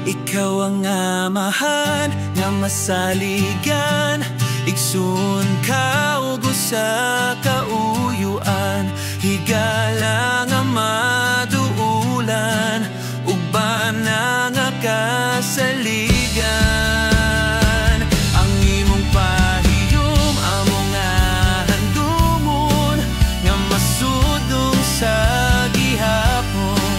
Ikaw ang amahan nga masaligan, igsoon ka ug usa ka uyuan, higala nga maduulan ug bana nga kasaligan. Ang imong pahiyom amo nga handumon nga masudong sa gihapon,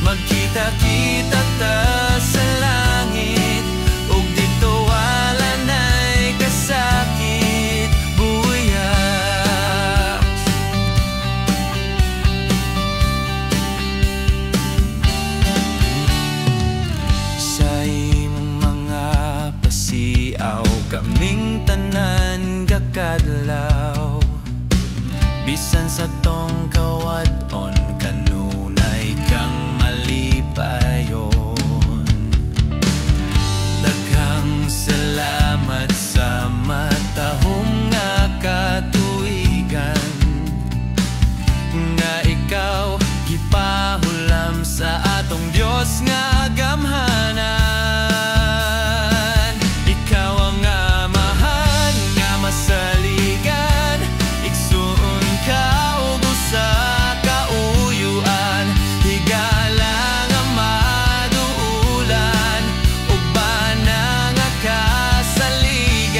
magkita-kita ta sa langit ug dito wala na'y kasakit buyak. Sa imong mga pasiaw kaming tanan gakadlaw, bisan sa tong kawadon kanunay kang malipayon. Daghang salamat sa matahong nga katuigan, nga ikaw gipahulam sa atong Dios nga gamhanan. Ikaw ang amahan nga masaligan, igsuon ka ug usa ka uyuan, higala nga maduulan ug bana nga kasaligan.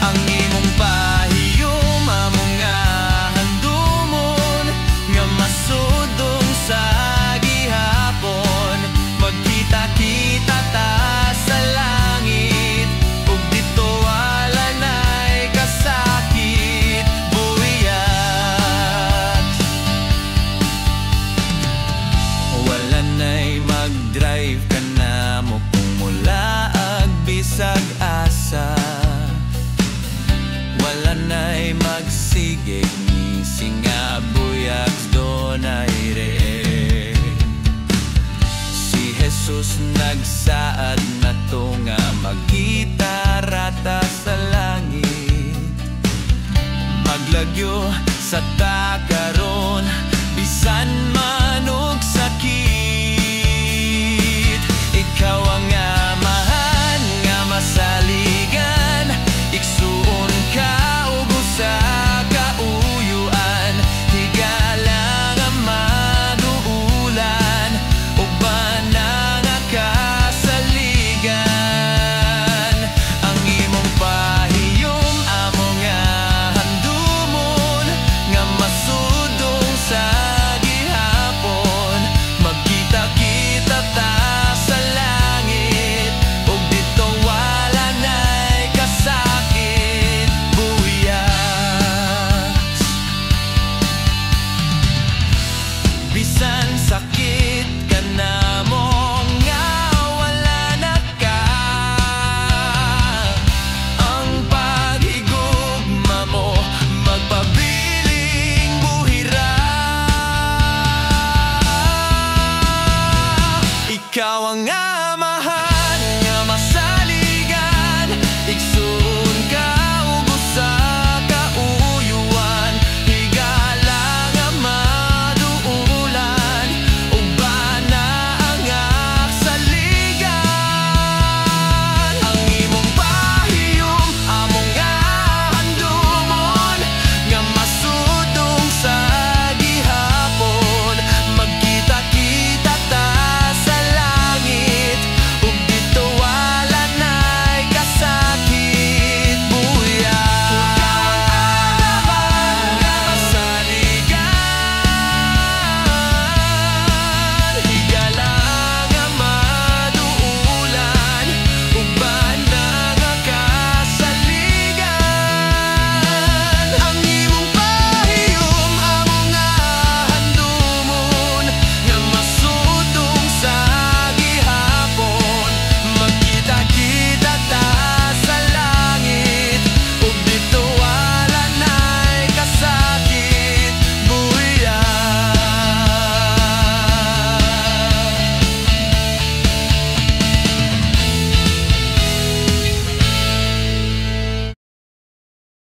Ang imong pahiyom among nga handumon nga masudong sa gihapon, magkita-kita ta sa langit ug dito wala na'y kasakit buyak. Wala na'y mag-drive ka na mo kung mula ag bisag asa, wala na'y magsigig ni singa buyak donay re. Si Jesus nagsaad na to nga magkita rata sa langit, maglagyo sa takaron bisan man og sakit. Ikaw ang